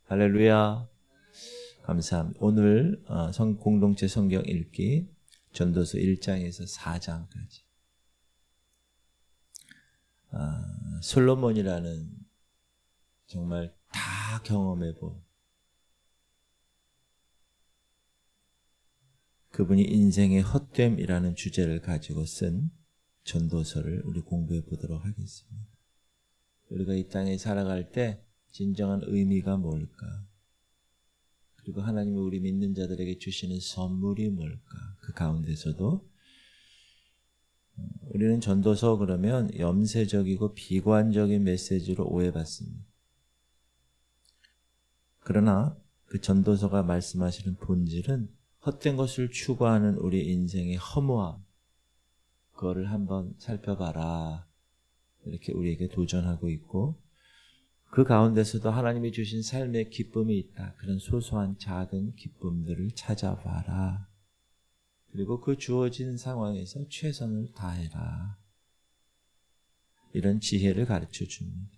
할렐루야. 감사합니다. 오늘 공동체 성경 읽기 전도서 1장에서 4장까지 솔로몬이라는 정말 다 경험해 본 그분이 인생의 헛됨이라는 주제를 가지고 쓴 전도서를 우리 공부해 보도록 하겠습니다. 우리가 이 땅에 살아갈 때 진정한 의미가 뭘까? 그리고 하나님이 우리 믿는 자들에게 주시는 선물이 뭘까? 그 가운데서도 우리는 전도서 그러면 염세적이고 비관적인 메시지로 오해받습니다. 그러나 그 전도서가 말씀하시는 본질은 헛된 것을 추구하는 우리 인생의 허무함, 그거를 한번 살펴봐라. 이렇게 우리에게 도전하고 있고, 그 가운데서도 하나님이 주신 삶의 기쁨이 있다. 그런 소소한 작은 기쁨들을 찾아봐라. 그리고 그 주어진 상황에서 최선을 다해라. 이런 지혜를 가르쳐 줍니다.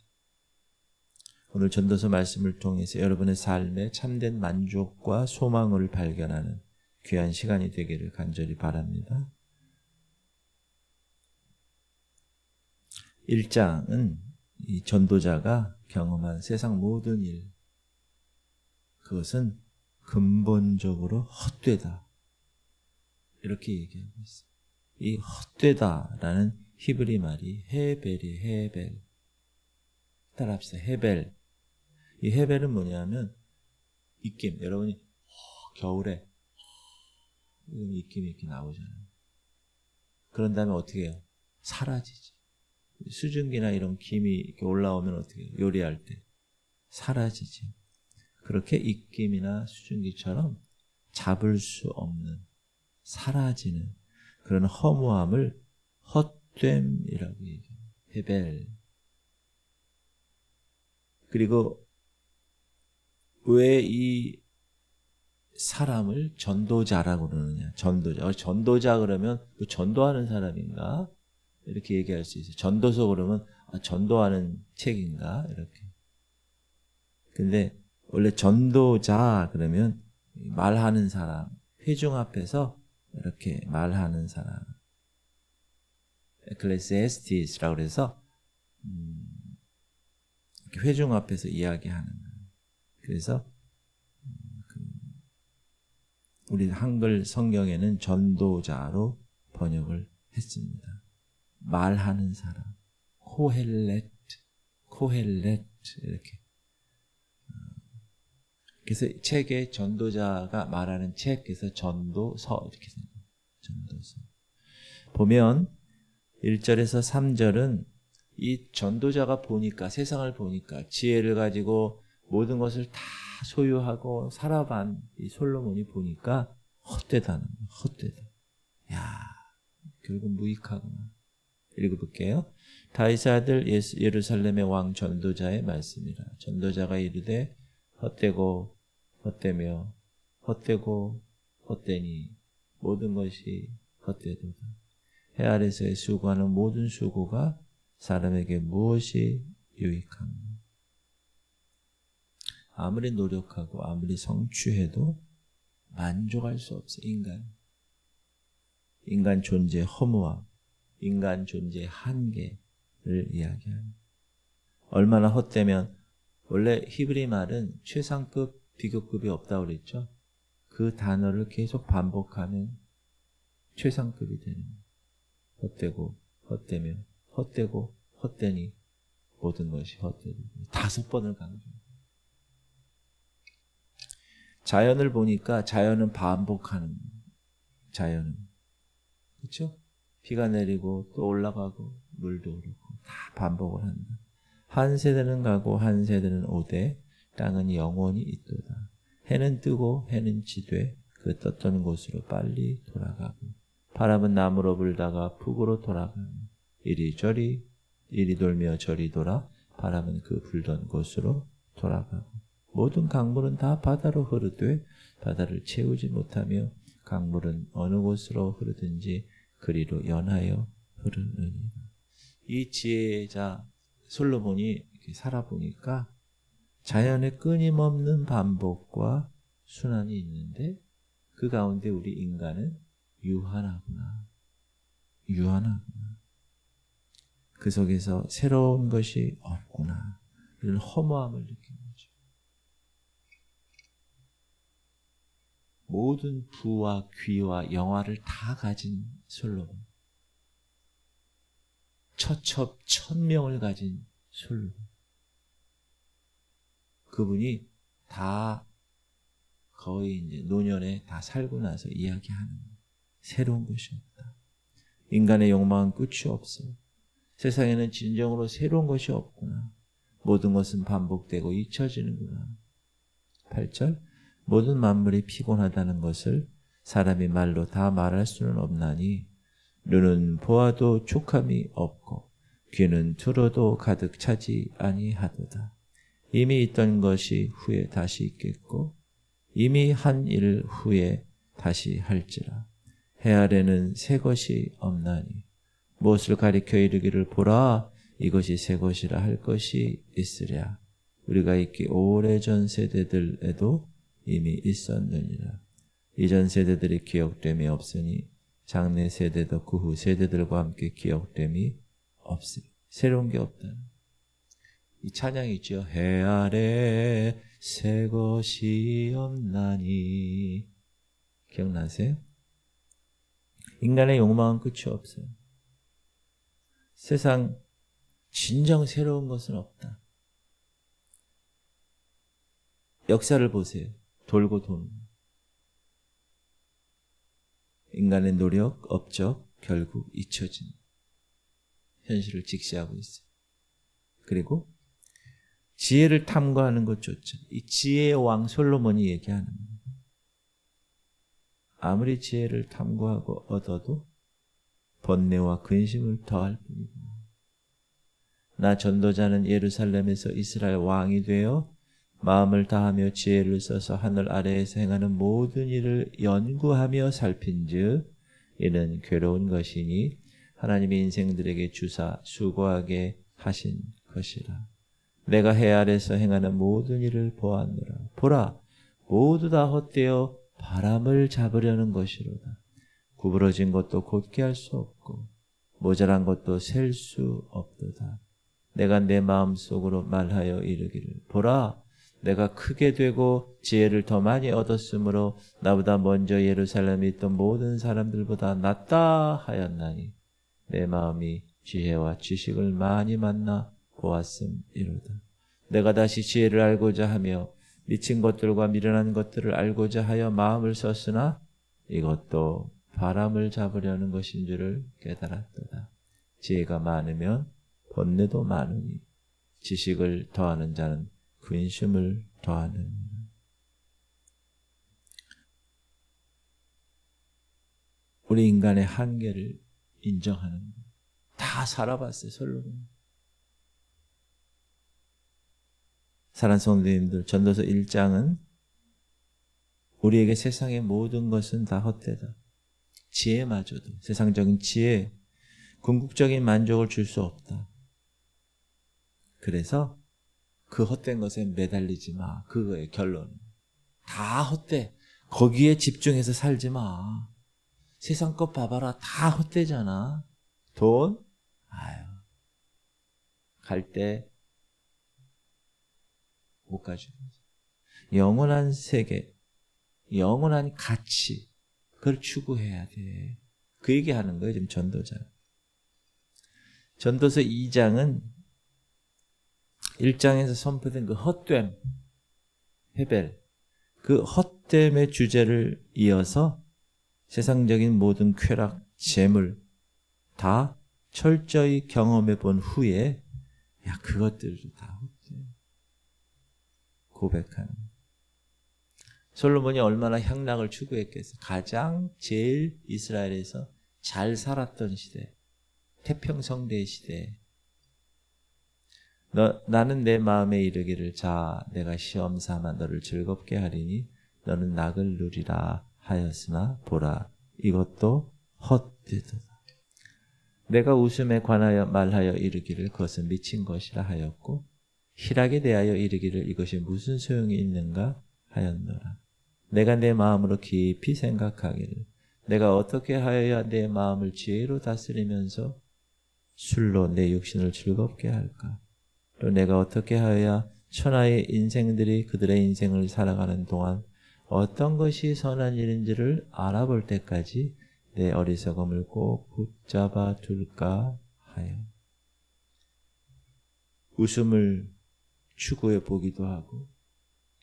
오늘 전도서 말씀을 통해서 여러분의 삶에 참된 만족과 소망을 발견하는 귀한 시간이 되기를 간절히 바랍니다. 1장은 이 전도자가 경험한 세상 모든 일, 그것은 근본적으로 헛되다. 이렇게 얘기하고 있어요. 이 헛되다라는 히브리 말이 헤벨이에요. 헤벨. 따라합시다. 헤벨. 이 헤벨은 뭐냐면 입김. 여러분이 겨울에 입김이 이렇게 나오잖아요. 그런 다음에 어떻게 해요? 사라지지. 수증기나 이런 김이 이렇게 올라오면 어떻게 해요? 요리할 때 사라지지. 그렇게 입김이나 수증기처럼 잡을 수 없는, 사라지는 그런 허무함을 헛됨이라고 얘기해요. 헤벨. 그리고 왜 이 사람을 전도자라고 그러느냐? 전도자 그러면 전도하는 사람인가? 이렇게 얘기할 수 있어요. 전도서 그러면 전도하는 책인가? 이렇게. 근데 원래 전도자 그러면 말하는 사람, 회중 앞에서 이렇게 말하는 사람. 에클레시에스티스라고 해서 회중 앞에서 이야기하는. 그래서 우리 한글 성경에는 전도자로 번역을 했습니다. 말하는 사람, 코헬렛 이렇게. 그래서 책에 전도자가 말하는 책에서 전도서 이렇게 생겨요. 전도서. 보면 1절에서 3절은 이 전도자가 보니까, 세상을 보니까 지혜를 가지고 모든 것을 다 소유하고 살아반 이 솔로몬이 보니까 헛되다는 거예요. 헛되다. 야, 결국 무익하구나. 읽어볼게요. 다윗의 아들 예루살렘의 왕 전도자의 말씀이라. 전도자가 이르되 헛되고 헛되며 헛되고 헛되니 모든 것이 헛되도다. 해 아래서의 수고하는 모든 수고가 사람에게 무엇이 유익한가? 아무리 노력하고 아무리 성취해도 만족할 수 없어. 인간 존재의 허무함, 인간 존재의 한계를 이야기합니다. 얼마나 헛되면, 원래 히브리 말은 최상급, 비교급이 없다고 그랬죠. 그 단어를 계속 반복하면 최상급이 되는 거예요. 헛되고 헛되며 헛되고 헛되니 모든 것이 헛되고. 5번을 강조해요. 자연을 보니까 자연은 반복하는 거예요. 자연은. 그렇죠? 비가 내리고 또 올라가고 물도 오르고 다 반복을 한다. 한 세대는 가고 한 세대는 오되 땅은 영원히 있도다. 해는 뜨고 해는 지되 그 떴던 곳으로 빨리 돌아가고 바람은 남으로 불다가 북으로 돌아가며 이리저리 이리 돌며 저리 돌아 바람은 그 불던 곳으로 돌아가고 모든 강물은 다 바다로 흐르되 바다를 채우지 못하며 강물은 어느 곳으로 흐르든지 그리로 연하여 흐르느니라. 이 지혜자 솔로몬이 이렇게 살아보니까 자연의 끊임없는 반복과 순환이 있는데 그 가운데 우리 인간은 유한하구나. 유한하구나. 그 속에서 새로운 것이 없구나. 이런 허무함을 느끼는 거죠. 모든 부와 귀와 영화를 다 가진 솔로몬. 처첩 1000명을 가진 솔로몬. 그분이 다 거의 이제 노년에 다 살고 나서 이야기하는 새로운 것이 없다. 인간의 욕망은 끝이 없어. 세상에는 진정으로 새로운 것이 없구나. 모든 것은 반복되고 잊혀지는구나. 8절 모든 만물이 피곤하다는 것을 사람이 말로 다 말할 수는 없나니 눈은 보아도 촉함이 없고 귀는 들어도 가득 차지 아니하도다. 이미 있던 것이 후에 다시 있겠고 이미 한 일 후에 다시 할지라. 해 아래는 새 것이 없나니 무엇을 가리켜 이르기를 보라 이것이 새 것이라 할 것이 있으랴. 우리가 있기 오래전 세대들에도 이미 있었느니라. 이전 세대들이 기억됨이 없으니 장래 세대도 그 후 세대들과 함께 기억됨이 없으리. 새로운 게 없다. 이 찬양이 있죠. 해 아래 새 것이 없나니. 기억나세요? 인간의 욕망은 끝이 없어요. 세상 진정 새로운 것은 없다. 역사를 보세요. 돌고 도는. 인간의 노력, 업적, 결국 잊혀진 현실을 직시하고 있어요. 그리고 지혜를 탐구하는 것조차 이 지혜의 왕 솔로몬이 얘기하는 거예요. 아무리 지혜를 탐구하고 얻어도 번뇌와 근심을 더할 뿐이고 나 전도자는 예루살렘에서 이스라엘 왕이 되어 마음을 다하며 지혜를 써서 하늘 아래에서 행하는 모든 일을 연구하며 살핀즉 이는 괴로운 것이니 하나님의 인생들에게 주사 수고하게 하신 것이라. 내가 해 아래에서 행하는 모든 일을 보았노라. 보라, 모두 다 헛되어 바람을 잡으려는 것이로다. 구부러진 것도 곧게 할 수 없고 모자란 것도 셀 수 없도다. 내가 내 마음속으로 말하여 이르기를 보라, 내가 크게 되고 지혜를 더 많이 얻었으므로 나보다 먼저 예루살렘에 있던 모든 사람들보다 낫다 하였나니 내 마음이 지혜와 지식을 많이 만나 보았음이로다. 내가 다시 지혜를 알고자 하며 미친 것들과 미련한 것들을 알고자 하여 마음을 썼으나 이것도 바람을 잡으려는 것인 줄을 깨달았도다. 지혜가 많으면 번뇌도 많으니 지식을 더하는 자는 근심을 더하느니라. 우리 인간의 한계를 인정하는 거예요. 다 살아봤어요, 솔로몬. 사랑하는 성도님들, 전도서 1장은 우리에게 세상의 모든 것은 다 헛되다. 지혜마저도, 세상적인 지혜, 궁극적인 만족을 줄 수 없다. 그래서 그 헛된 것에 매달리지 마. 그거의 결론. 다 헛돼. 거기에 집중해서 살지 마. 세상 것 봐봐라. 다 헛되잖아. 돈? 아유. 갈 때 못 가지고. 영원한 세계, 영원한 가치, 그걸 추구해야 돼. 그 얘기하는 거예요, 지금 전도자. 전도서 2장은 1장에서 선포된 그 헛됨, 헤벨, 그 헛됨의 주제를 이어서 세상적인 모든 쾌락, 재물 다 철저히 경험해 본 후에 야, 그것들도 다 헛돼. 고백하는. 솔로몬이 얼마나 향락을 추구했겠어. 가장 제일 이스라엘에서 잘 살았던 시대, 태평성대 시대. 나는 내 마음에 이르기를 자 내가 시험 삼아 너를 즐겁게 하리니 너는 낙을 누리라 하였으나 보라 이것도 헛되도다. 내가 웃음에 관하여 말하여 이르기를 그것은 미친 것이라 하였고 희락에 대하여 이르기를 이것이 무슨 소용이 있는가 하였노라. 내가 내 마음으로 깊이 생각하기를 내가 어떻게 하여야 내 마음을 지혜로 다스리면서 술로 내 육신을 즐겁게 할까? 또 내가 어떻게 하여야 천하의 인생들이 그들의 인생을 살아가는 동안 어떤 것이 선한 일인지를 알아볼 때까지 내 어리석음을 꼭 붙잡아 둘까 하여. 웃음을 추구해 보기도 하고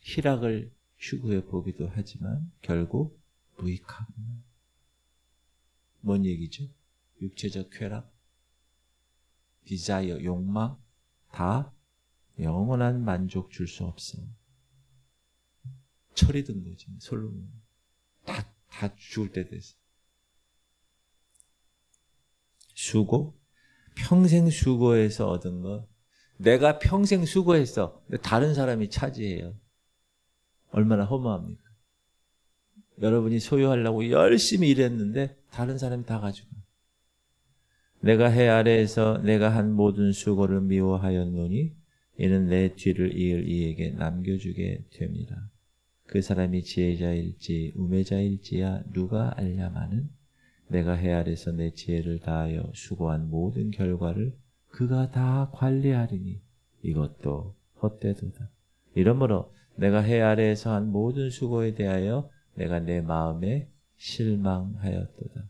희락을 추구해 보기도 하지만 결국 무익하구나. 뭔 얘기죠? 육체적 쾌락, 디자이어, 욕망 다 영원한 만족 줄 수 없어. 철이 든 거지. 솔로몬 다 죽을 때 됐어. 수고, 평생 수고해서 얻은 거 내가 평생 수고했어. 근데 다른 사람이 차지해요. 얼마나 허무합니까? 여러분이 소유하려고 열심히 일했는데 다른 사람이 다 가지고. 내가 해 아래에서 내가 한 모든 수고를 미워하였노니 이는 내 뒤를 이을 이에게 남겨주게 됩니다. 그 사람이 지혜자일지 우매자일지야 누가 알냐마는 내가 해 아래에서 내 지혜를 다하여 수고한 모든 결과를 그가 다 관리하리니 이것도 헛되도다. 이러므로 내가 해 아래에서 한 모든 수고에 대하여 내가 내 마음에 실망하였도다.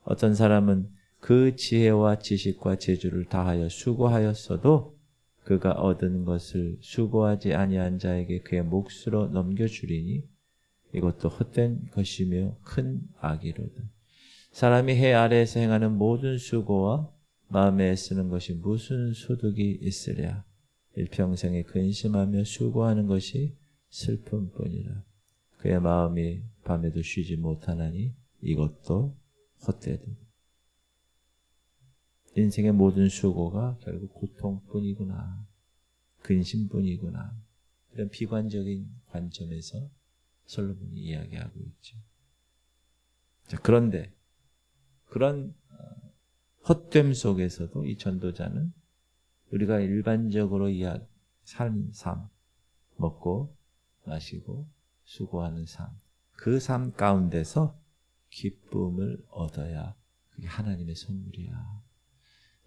어떤 사람은 그 지혜와 지식과 재주를 다하여 수고하였어도 그가 얻은 것을 수고하지 아니한 자에게 그의 몫으로 넘겨주리니 이것도 헛된 것이며 큰 악이로다. 사람이 해 아래에서 행하는 모든 수고와 마음에 애쓰는 것이 무슨 소득이 있으랴. 일평생에 근심하며 수고하는 것이 슬픔뿐이라. 그의 마음이 밤에도 쉬지 못하나니 이것도 헛되다. 인생의 모든 수고가 결국 고통뿐이구나. 근심뿐이구나. 이런 비관적인 관점에서 솔로몬이 이야기하고 있죠. 자, 그런데 그런 헛됨 속에서도 이 전도자는 우리가 일반적으로 사는 삶, 먹고 마시고 수고하는 삶, 그 삶 가운데서 기쁨을 얻어야 그게 하나님의 선물이야.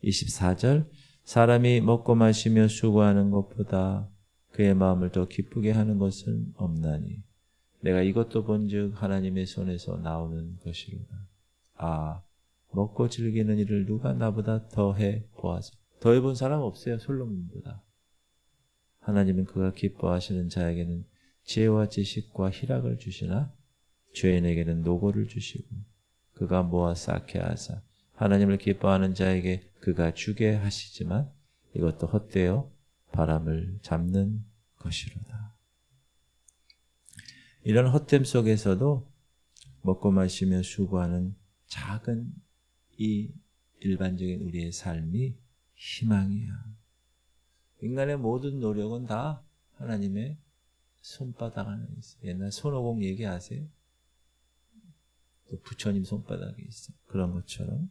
24절 사람이 먹고 마시며 수고하는 것보다 그의 마음을 더 기쁘게 하는 것은 없나니 내가 이것도 본즉 하나님의 손에서 나오는 것이로다. 아, 먹고 즐기는 일을 누가 나보다 더해 보아서. 더해 본 사람 없어요. 솔로몬보다. 하나님은 그가 기뻐하시는 자에게는 지혜와 지식과 희락을 주시나 죄인에게는 노고를 주시고 그가 모아 쌓게 하사 하나님을 기뻐하는 자에게 그가 주게 하시지만 이것도 헛되어 바람을 잡는 것이로다. 이런 헛됨 속에서도 먹고 마시며 수고하는 작은 이 일반적인 우리의 삶이 희망이야. 인간의 모든 노력은 다 하나님의 손바닥 안에 있어. 옛날 손오공 얘기하세요? 또 부처님 손바닥에 있어. 그런 것처럼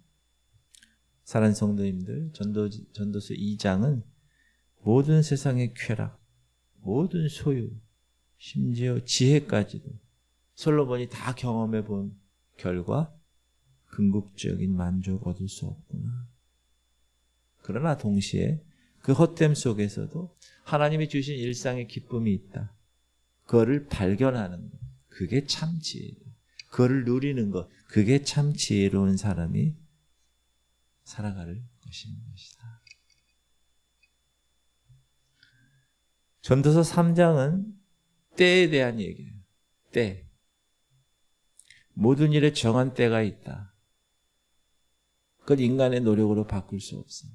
사랑하는 성도님들, 전도서 2장은 모든 세상의 쾌락, 모든 소유, 심지어 지혜까지도 솔로몬이 다 경험해 본 결과 궁극적인 만족 얻을 수 없구나. 그러나 동시에 그 헛됨 속에서도 하나님이 주신 일상의 기쁨이 있다. 그거를 발견하는 것, 그게 참 지혜예요. 그거를 누리는 것, 그게 참 지혜로운 사람이 살아갈 것입니다. 전도서 3장은 때에 대한 얘기예요. 때. 모든 일에 정한 때가 있다. 그건 인간의 노력으로 바꿀 수 없어.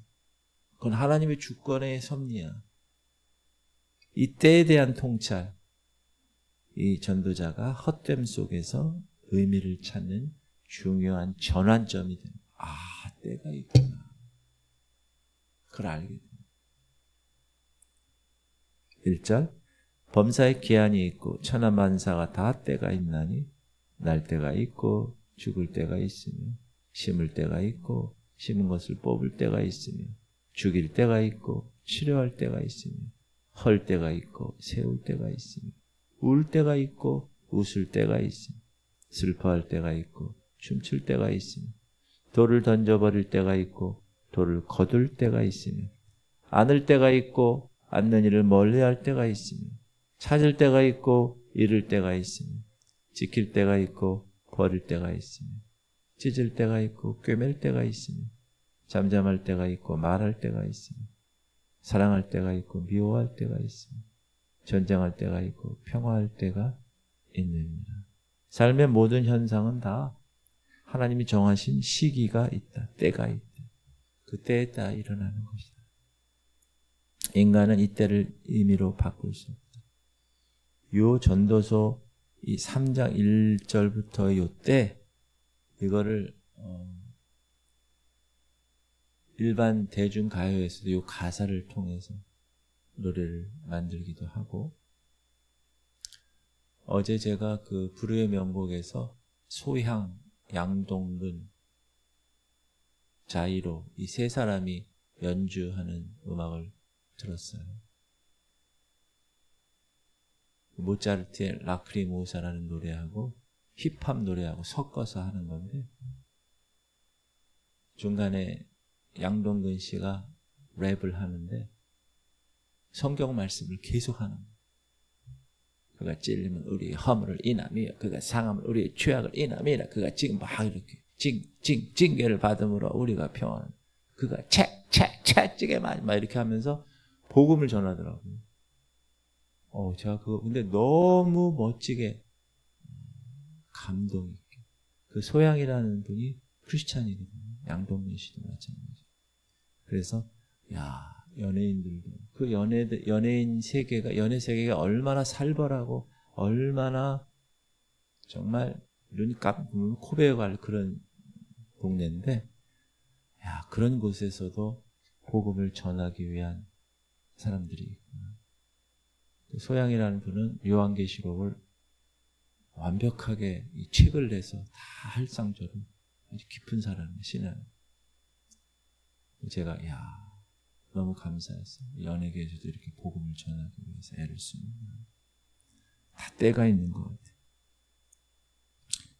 그건 하나님의 주권의 섭리야. 이 때에 대한 통찰, 이 전도자가 헛됨 속에서 의미를 찾는 중요한 전환점이 됩니다. 아, 때가 있구나. 그걸 알게 됩니다. 1절 범사에 기한이 있고 천하만사가 다 때가 있나니 날 때가 있고 죽을 때가 있으며 심을 때가 있고 심은 것을 뽑을 때가 있으며 죽일 때가 있고 치료할 때가 있으며 헐 때가 있고 세울 때가 있으며 울 때가 있고 웃을 때가 있으며 슬퍼할 때가 있고 춤출 때가 있으며 돌을 던져버릴 때가 있고 돌을 거둘 때가 있으며 안을 때가 있고 안는 일을 멀리할 때가 있으며 찾을 때가 있고 잃을 때가 있으며 지킬 때가 있고 버릴 때가 있으며 찢을 때가 있고 꿰맬 때가 있으며 잠잠할 때가 있고 말할 때가 있으며 사랑할 때가 있고 미워할 때가 있으며 전쟁할 때가 있고 평화할 때가 있느니라. 삶의 모든 현상은 다 하나님이 정하신 시기가 있다. 때가 있다. 그 때에 따라 일어나는 것이다. 인간은 이 때를 의미로 바꿀 수 없다. 요 전도서 이 3장 1절부터 요 때 이거를 일반 대중가요에서도 요 가사를 통해서 노래를 만들기도 하고 어제 제가 그 불후의 명곡에서 소향, 양동근, 자이로 이 세 사람이 연주하는 음악을 들었어요. 모차르트의 라크리모사라는 노래하고 힙합 노래하고 섞어서 하는 건데 중간에 양동근 씨가 랩을 하는데 성경 말씀을 계속 하는 거예요. 그가 찔리면 우리의 허물을 인함이요 그가 상함을 우리의 죄악을 인함이라 그가 지금 막 이렇게 징계를 받음으로 우리가 평안을 그가 채찌게 막 이렇게 하면서 복음을 전하더라고요. 제가 그거 근데 너무 멋지게 감동 있게 그 소양이라는 분이 크리스찬이거든요. 양동근 씨도 마찬가지. 그래서 연예인들도 그 연예인 세계가 연예 세계가 얼마나 살벌하고 얼마나 정말 눈 감으면 코 베어갈 그런 동네인데 그런 곳에서도 복음을 전하기 위한 사람들이 있구나. 소양이라는 분은 요한계시록을 완벽하게 이 책을 내서 다 할상적으로 아주 깊은 사람이에요. 신앙. 제가 너무 감사했어요. 연예계에서도 이렇게 복음을 전하기 위해서 애를 쓰는구나. 다 때가 있는 것 같아요.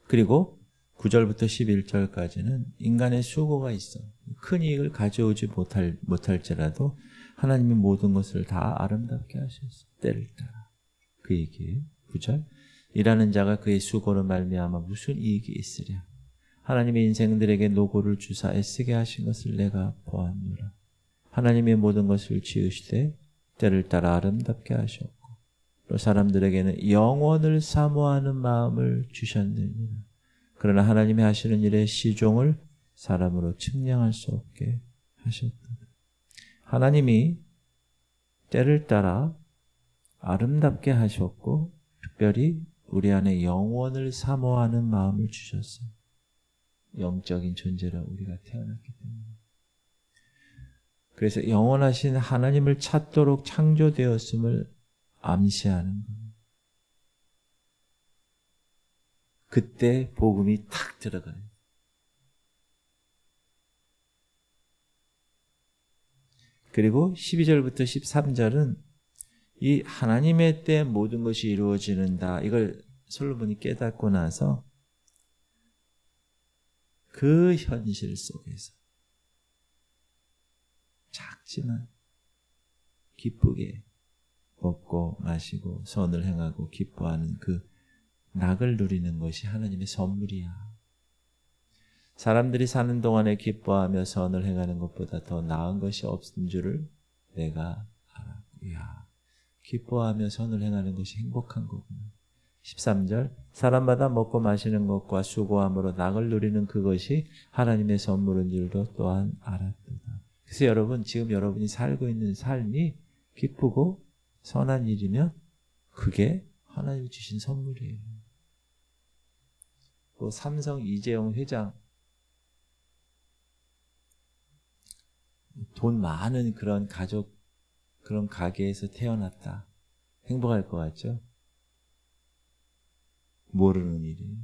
그리고 9절부터 11절까지는 인간의 수고가 있어. 큰 이익을 가져오지 못할지라도 하나님이 모든 것을 다 아름답게 하셨어. 때를 따라. 그 얘기예요. 9절. 일하는 자가 그의 수고로 말미암아 무슨 이익이 있으랴. 하나님의 인생들에게 노고를 주사 애쓰게 하신 것을 내가 보았노라. 하나님의 모든 것을 지으시되 때를 따라 아름답게 하셨고 또 사람들에게는 영원을 사모하는 마음을 주셨느니라. 그러나 하나님이 하시는 일의 시종을 사람으로 측량할 수 없게 하셨다. 하나님이 때를 따라 아름답게 하셨고 특별히 우리 안에 영원을 사모하는 마음을 주셨어요. 영적인 존재라 우리가 태어났기 때문에. 그래서 영원하신 하나님을 찾도록 창조되었음을 암시하는 거예요. 그때 복음이 탁 들어가요. 그리고 12절부터 13절은 이 하나님의 때 모든 것이 이루어지는다. 이걸 솔로몬이 깨닫고 나서 그 현실 속에서 작지만 기쁘게 먹고 마시고 선을 행하고 기뻐하는 그 낙을 누리는 것이 하나님의 선물이야. 사람들이 사는 동안에 기뻐하며 선을 행하는 것보다 더 나은 것이 없는 줄을 내가 알았구야. 기뻐하며 선을 행하는 것이 행복한 거구나. 13절 사람마다 먹고 마시는 것과 수고함으로 낙을 누리는 그것이 하나님의 선물인 줄도 또한 알았도다. 그래서 여러분 지금 여러분이 살고 있는 삶이 기쁘고 선한 일이면 그게 하나님이 주신 선물이에요. 또 삼성 이재용 회장 돈 많은 그런 가족 그런 가게에서 태어났다. 행복할 것 같죠? 모르는 일이에요.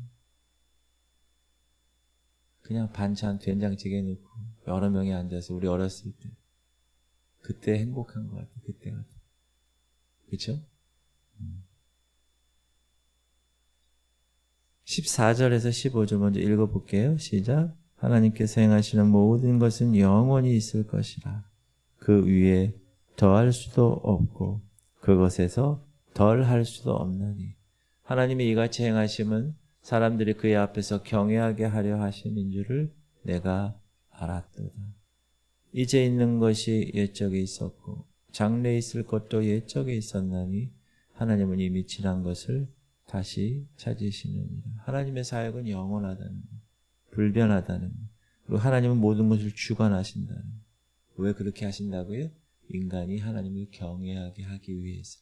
그냥 반찬 된장찌개 넣고 여러 명이 앉아서 우리 어렸을 때 그때 행복한 것 같아요. 그때가 그렇죠? 14절에서 15절 먼저 읽어볼게요. 시작. 하나님께서 행하시는 모든 것은 영원히 있을 것이라. 그 위에 더할 수도 없고 그것에서 덜 할 수도 없나니. 하나님이 이같이 행하심은 사람들이 그의 앞에서 경외하게 하려 하심인 줄을 내가 알았도다. 이제 있는 것이 옛적에 있었고 장래에 있을 것도 옛적에 있었나니 하나님은 이미 지난 것을 다시 찾으시느니라. 하나님의 사역은 영원하다는 것, 불변하다는 것, 그리고 하나님은 모든 것을 주관하신다는 것. 왜 그렇게 하신다고요? 인간이 하나님을 경외하게 하기 위해서.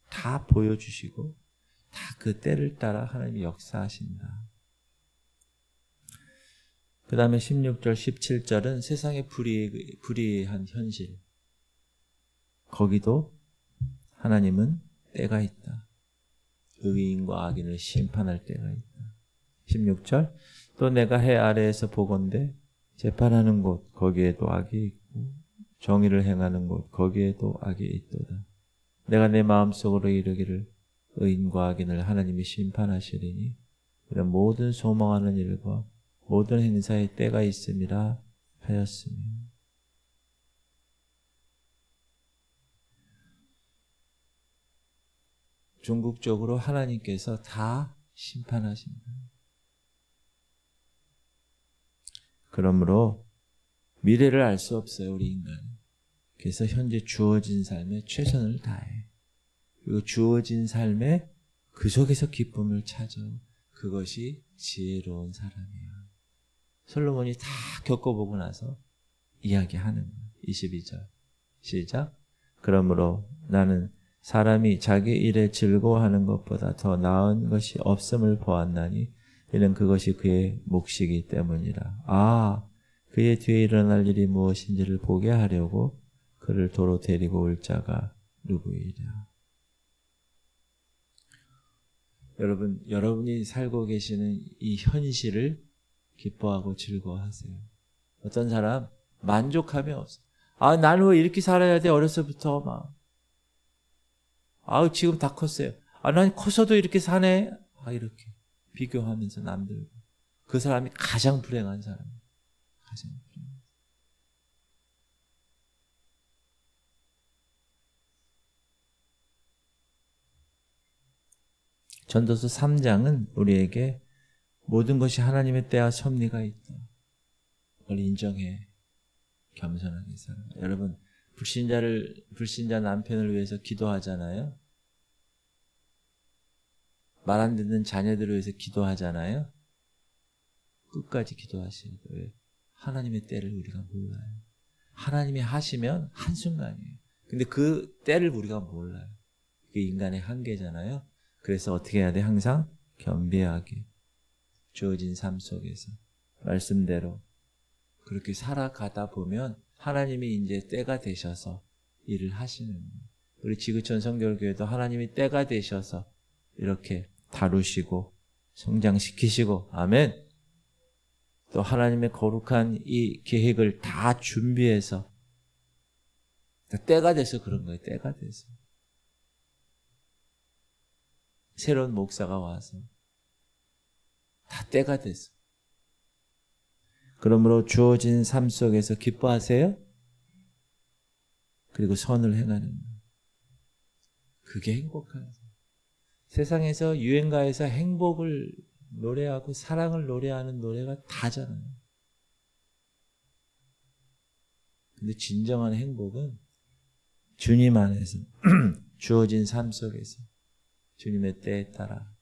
다 보여주시고 다 그 때를 따라 하나님이 역사하신다. 그 다음에 16절, 17절은 세상의 불의한 현실. 거기도 하나님은 때가 있다. 의인과 악인을 심판할 때가 있다. 16절, 또 내가 해 아래에서 보건대 재판하는 곳 거기에도 악이 있고 정의를 행하는 곳 거기에도 악이 있도다. 내가 내 마음속으로 이르기를 의인과 악인을 하나님이 심판하시리니 이런 모든 소망하는 일과 모든 행사의 때가 있음이라 하였으며. 궁극적으로 하나님께서 다 심판하신다. 그러므로 미래를 알 수 없어요, 우리 인간은. 그래서 현재 주어진 삶에 최선을 다해. 그리고 주어진 삶에 그 속에서 기쁨을 찾아. 그것이 지혜로운 사람이야. 솔로몬이 다 겪어보고 나서 이야기하는 거예요. 22절 시작. 그러므로 나는 사람이 자기 일에 즐거워하는 것보다 더 나은 것이 없음을 보았나니 이는 그것이 그의 몫이기 때문이라. 아, 그의 뒤에 일어날 일이 무엇인지를 보게 하려고 그를 도로 데리고 올 자가 누구이랴. 여러분이 살고 계시는 이 현실을 기뻐하고 즐거워하세요. 어떤 사람 만족함이 없어. 아, 나는 왜 이렇게 살아야 돼? 어려서부터 막. 아, 지금 다 컸어요. 아, 난 커서도 이렇게 사네. 아, 이렇게 비교하면서 남들. 그 사람이 가장 불행한 사람. 가장 불행한. 전도서 3장은 우리에게 모든 것이 하나님의 때와 섭리가 있다. 그걸 인정해. 겸손하게 살아. 여러분, 불신자 남편을 위해서 기도하잖아요. 말 안 듣는 자녀들을 위해서 기도하잖아요. 끝까지 기도하셔야 돼요. 왜? 하나님의 때를 우리가 몰라요. 하나님이 하시면 한순간이에요. 근데 그 때를 우리가 몰라요. 그게 인간의 한계잖아요. 그래서 어떻게 해야 돼? 항상 겸비하게 주어진 삶 속에서 말씀대로 그렇게 살아가다 보면 하나님이 이제 때가 되셔서 일을 하시는 거예요. 우리 지구촌 성결교회도 하나님이 때가 되셔서 이렇게 다루시고 성장시키시고 아멘. 또 하나님의 거룩한 이 계획을 다 준비해서 때가 돼서 그런 거예요. 때가 돼서. 새로운 목사가 와서 다 때가 돼서. 그러므로 주어진 삶 속에서 기뻐하세요. 그리고 선을 행하는 거예요. 그게 행복한 삶. 세상에서 유행가에서 행복을 노래하고 사랑을 노래하는 노래가 다잖아요. 근데 진정한 행복은 주님 안에서 주어진 삶 속에서 주님의 때에 따라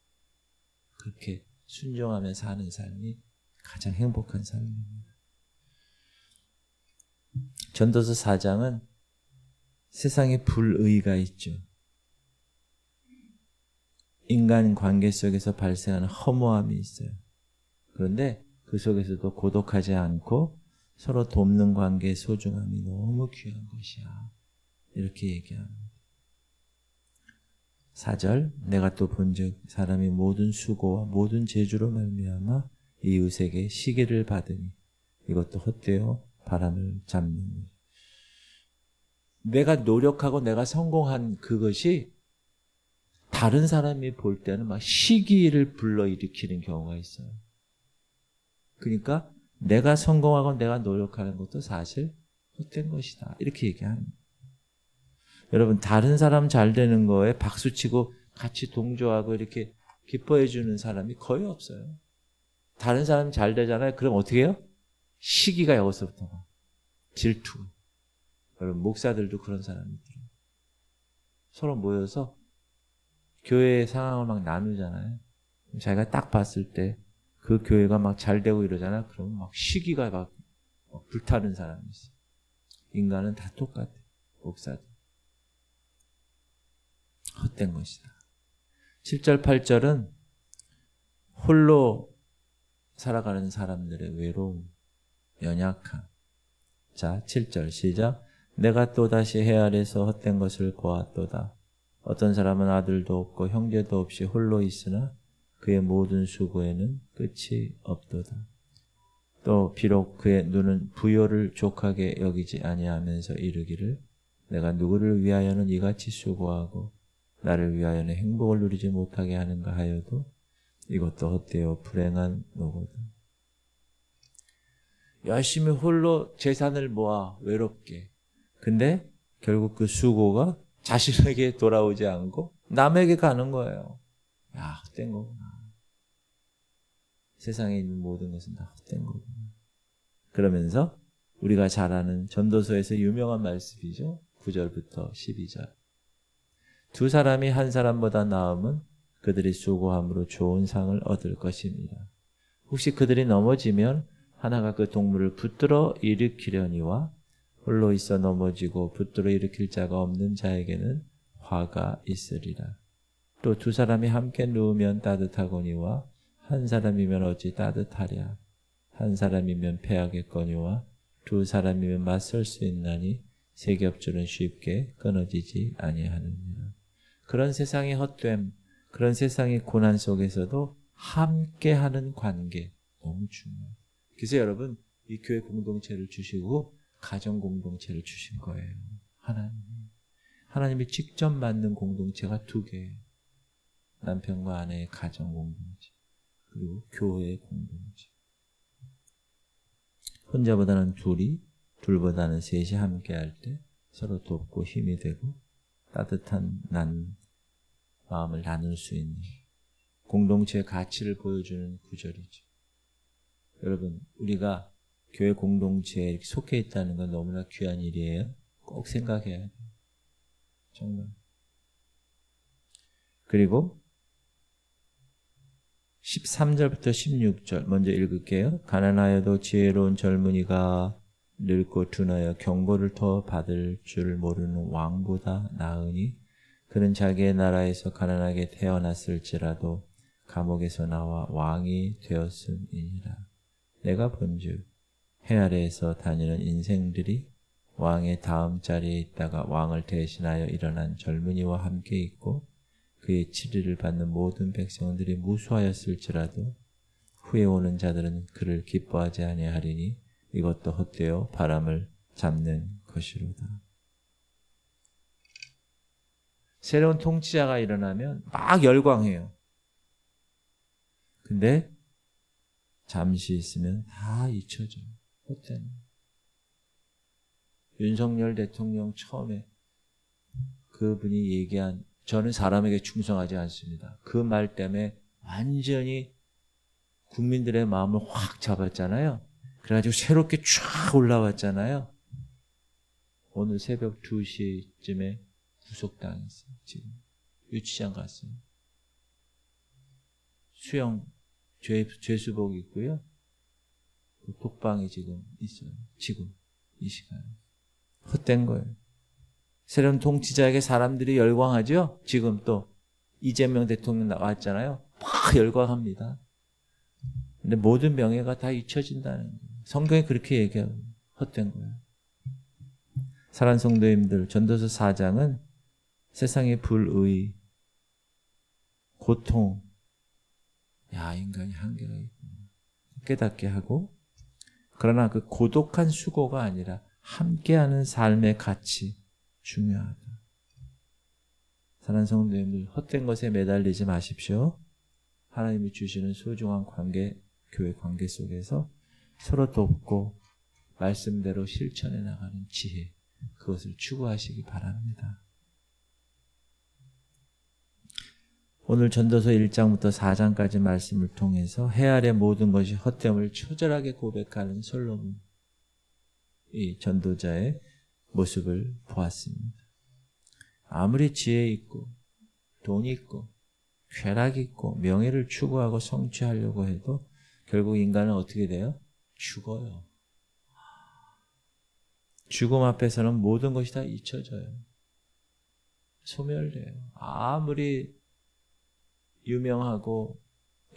그렇게 순종하며 사는 삶이 가장 행복한 삶입니다. 전도서 4장은 세상에 불의가 있죠. 인간 관계 속에서 발생하는 허무함이 있어요. 그런데 그 속에서도 고독하지 않고 서로 돕는 관계의 소중함이 너무 귀한 것이야. 이렇게 얘기합니다. 4절 내가 또 본즉 사람이 모든 수고와 모든 재주로 말미암아 이웃에게 시기를 받으니 이것도 헛되어 바람을 잡는 것. 내가 노력하고 내가 성공한 그것이 다른 사람이 볼 때는 막 시기를 불러일으키는 경우가 있어요. 그러니까 내가 성공하고 내가 노력하는 것도 사실 헛된 것이다. 이렇게 얘기하는 거예요. 여러분, 다른 사람 잘 되는 거에 박수치고 같이 동조하고 이렇게 기뻐해 주는 사람이 거의 없어요. 다른 사람이 잘 되잖아요. 그럼 어떻게 해요? 시기가 여기서부터 막 질투. 여러분, 목사들도 그런 사람이 있더라고요. 서로 모여서 교회의 상황을 막 나누잖아요. 자기가 딱 봤을 때 그 교회가 막 잘 되고 이러잖아요. 그러면 막 시기가 막 불타는 사람이 있어요. 인간은 다 똑같아요. 목사들. 헛된 것이다. 7절, 8절은 홀로 살아가는 사람들의 외로움, 연약함. 자, 7절 시작. 내가 또다시 해 아래서 헛된 것을 보았도다. 어떤 사람은 아들도 없고 형제도 없이 홀로 있으나 그의 모든 수고에는 끝이 없도다. 또 비록 그의 눈은 부요를 족하게 여기지 아니하면서 이르기를 내가 누구를 위하여는 이같이 수고하고 나를 위하여는 행복을 누리지 못하게 하는가 하여도 이것도 헛되어 불행한 노고다. 열심히 홀로 재산을 모아 외롭게. 근데 결국 그 수고가 자신에게 돌아오지 않고 남에게 가는 거예요. 야, 헛된 거구나. 세상에 있는 모든 것은 다 헛된 거구나. 그러면서 우리가 잘 아는 전도서에서 유명한 말씀이죠. 9절부터 12절. 두 사람이 한 사람보다 나음은 그들이 수고함으로 좋은 상을 얻을 것입니다. 혹시 그들이 넘어지면 하나가 그 동물을 붙들어 일으키려니와 홀로 있어 넘어지고 붙들어 일으킬 자가 없는 자에게는 화가 있으리라. 또 두 사람이 함께 누우면 따뜻하거니와 한 사람이면 어찌 따뜻하랴. 한 사람이면 패하겠거니와 두 사람이면 맞설 수 있나니 세 겹줄은 쉽게 끊어지지 아니하느니라. 그런 세상의 헛됨, 그런 세상의 고난 속에서도 함께하는 관계 너무 중요해요. 그래서 여러분, 이 교회 공동체를 주시고 가정 공동체를 주신 거예요. 하나님이 직접 만든 공동체가 두 개예요. 남편과 아내의 가정 공동체, 그리고 교회의 공동체. 혼자보다는 둘이, 둘보다는 셋이 함께할 때 서로 돕고 힘이 되고 따뜻한 마음을 나눌 수 있는 공동체의 가치를 보여주는 구절이죠. 여러분, 우리가 교회 공동체에 속해 있다는 건 너무나 귀한 일이에요. 꼭 생각해야 돼요. 정말. 그리고 13절부터 16절 먼저 읽을게요. 가난하여도 지혜로운 젊은이가 늙고 둔하여 경고를 더 받을 줄 모르는 왕보다 나으니 그는 자기의 나라에서 가난하게 태어났을지라도 감옥에서 나와 왕이 되었음이니라. 내가 본즉 해 아래에서 다니는 인생들이 왕의 다음 자리에 있다가 왕을 대신하여 일어난 젊은이와 함께 있고 그의 치리를 받는 모든 백성들이 무수하였을지라도 후에 오는 자들은 그를 기뻐하지 아니하리니 이것도 헛되어 바람을 잡는 것이로다. 새로운 통치자가 일어나면 막 열광해요. 근데 잠시 있으면 다 잊혀져요. 헛되는. 윤석열 대통령 처음에 그분이 얘기한 저는 사람에게 충성하지 않습니다. 그 말 때문에 완전히 국민들의 마음을 확 잡았잖아요. 그래가지고 새롭게 쫙 올라왔잖아요. 오늘 새벽 2시쯤에 구속당했어요. 지금 유치장 갔어요. 수영 죄수복 있고요. 독방이 지금 있어요. 지금 이 시간에. 헛된 거예요. 새로운 통치자에게 사람들이 열광하죠. 지금 또 이재명 대통령 나왔잖아요. 막 열광합니다. 근데 모든 명예가 다 잊혀진다는 거예요. 성경이 그렇게 얘기하고 헛된 거예요. 사랑하는 성도님들, 전도서 4장은 세상의 불의, 고통, 인간이 한계가 있구나 깨닫게 하고, 그러나 그 고독한 수고가 아니라 함께하는 삶의 가치, 중요하다. 사랑하는 성도님들, 헛된 것에 매달리지 마십시오. 하나님이 주시는 소중한 관계, 교회 관계 속에서 서로 돕고 말씀대로 실천해 나가는 지혜, 그것을 추구하시기 바랍니다. 오늘 전도서 1장부터 4장까지 말씀을 통해서 해 아래 모든 것이 헛됨을 처절하게 고백하는 솔로몬, 이 전도자의 모습을 보았습니다. 아무리 지혜 있고 돈 있고 쾌락 있고 명예를 추구하고 성취하려고 해도 결국 인간은 어떻게 돼요? 죽어요. 죽음 앞에서는 모든 것이 다 잊혀져요. 소멸돼요. 아무리 유명하고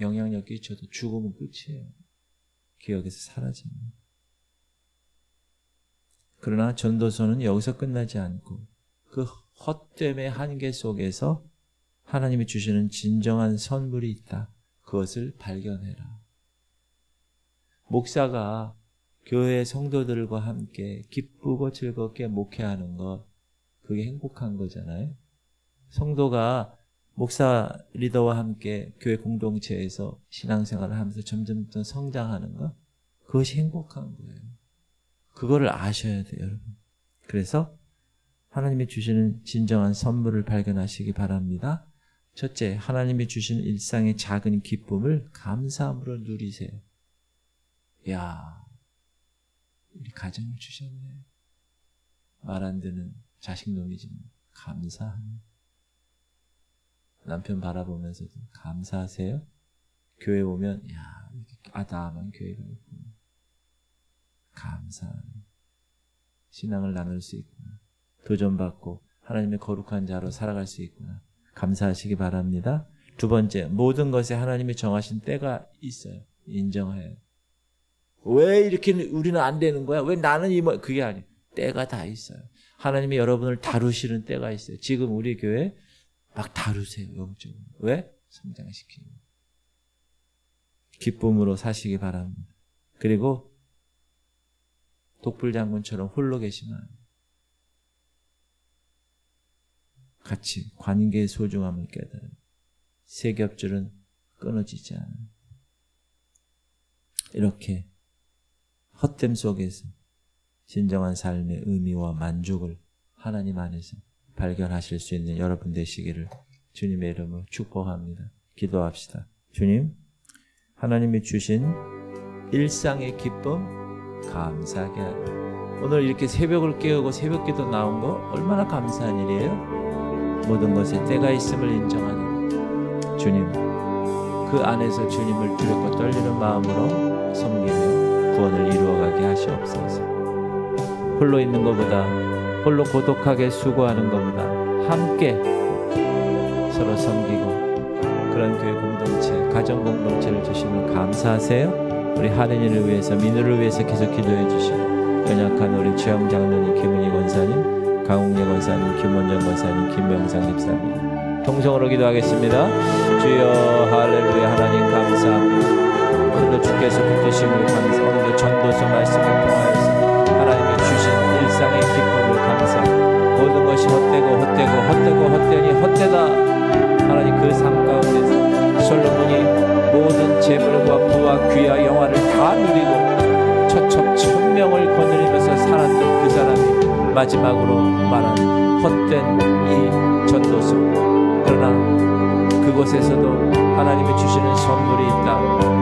영향력이 있어도 죽음은 끝이에요. 기억에서 사라집니다. 그러나 전도서는 여기서 끝나지 않고 그 헛됨의 한계 속에서 하나님이 주시는 진정한 선물이 있다. 그것을 발견해라. 목사가 교회 성도들과 함께 기쁘고 즐겁게 목회하는 것, 그게 행복한 거잖아요. 성도가 목사 리더와 함께 교회 공동체에서 신앙생활을 하면서 점점 더 성장하는 것, 그것이 행복한 거예요. 그거를 아셔야 돼요, 여러분. 그래서 하나님이 주시는 진정한 선물을 발견하시기 바랍니다. 첫째, 하나님이 주시는 일상의 작은 기쁨을 감사함으로 누리세요. 야, 우리 가정을 주셨네. 말 안 듣는 자식놈이지만 감사합니다. 남편 바라보면서도 감사하세요. 교회 오면 야, 아담한 교회가 있구나. 감사하네. 신앙을 나눌 수 있구나. 도전받고 하나님의 거룩한 자로 살아갈 수 있구나. 감사하시기 바랍니다. 두 번째, 모든 것에 하나님이 정하신 때가 있어요. 인정해요. 왜 이렇게 우리는 안 되는 거야? 왜 나는 그게 아니에요. 때가 다 있어요. 하나님이 여러분을 다루시는 때가 있어요. 지금 우리 교회 막 다루세요. 영적으로. 왜? 성장시키는. 기쁨으로 사시기 바랍니다. 그리고 독불장군처럼 홀로 계시면 안 돼요. 같이 관계의 소중함을 깨달아요. 세 겹줄은 끊어지지 않아요. 이렇게 헛됨 속에서 진정한 삶의 의미와 만족을 하나님 안에서 발견하실 수 있는 여러분 되시기를 주님의 이름으로 축복합니다. 기도합시다. 주님, 하나님이 주신 일상의 기쁨 감사하게 하고, 오늘 이렇게 새벽을 깨우고 새벽기도 나온 거 얼마나 감사한 일이에요. 모든 것에 때가 있음을 인정하는 주님, 그 안에서 주님을 두렵고 떨리는 마음으로 섬기며 구원을 이루어가게 하시옵소서. 홀로 있는 것보다, 홀로 고독하게 수고하는 것보다 함께 서로 섬기고 그런 교회 공동체, 가정 공동체를 주시면 감사하세요. 우리 하느님을 위해서, 민우를 위해서 계속 기도해 주시고, 연약한 우리 최영 장로님, 김은희 권사님, 강웅래 권사님, 김원정 권사님, 김명상 집사님 통성으로 기도하겠습니다. 주여 할렐루야. 하나님 감사합니다. 오늘도 주께서 붙드심을 감사, 오늘도 전도서 말씀을 통하여서 하나님이 주신 일상의 기쁨을 감사합니다. 모든 것이 헛되니 헛되다. 하나님 그 삶 가운데서 솔로몬이 모든 재물과 부와 귀와 영화를 다 누리고 처첩 1000명을 거느리면서 살았던 그 사람이 마지막으로 말한 헛된 이 전도서. 그러나 그곳에서도 하나님이 주시는 선물이 있다.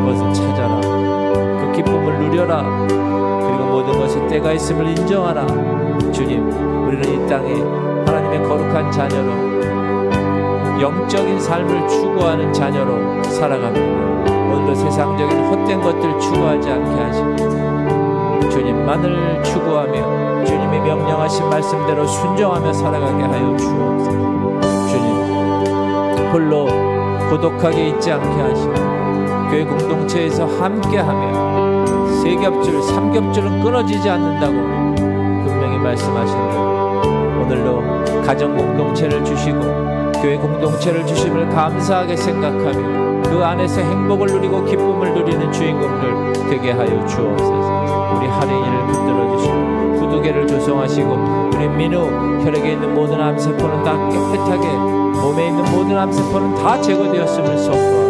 그것을 찾아라. 그 기쁨을 누려라. 그리고 모든 것에 때가 있음을 인정하라. 주님, 우리는 이 땅에 하나님의 거룩한 자녀로, 영적인 삶을 추구하는 자녀로 살아갑니다. 오늘도 세상적인 헛된 것들 추구하지 않게 하시고 주님만을 추구하며 주님이 명령하신 말씀대로 순종하며 살아가게 하여 주옵소서. 주님, 홀로 고독하게 있지 않게 하시고 교회 공동체에서 함께하며 세 겹줄, 3겹줄은 끊어지지 않는다고 분명히 말씀하신 대로 오늘도 가정 공동체를 주시고 교회 공동체를 주심을 감사하게 생각하며 그 안에서 행복을 누리고 기쁨을 누리는 주인공들 되게 하여 주옵소서. 우리 할인이를 붙들어 주시고 민우 2개를 조성하시고 우리 민우 혈액에 있는 모든 암세포는 다 깨끗하게 몸에 있는 모든 암세포는 다 제거되었음을 선포합니다.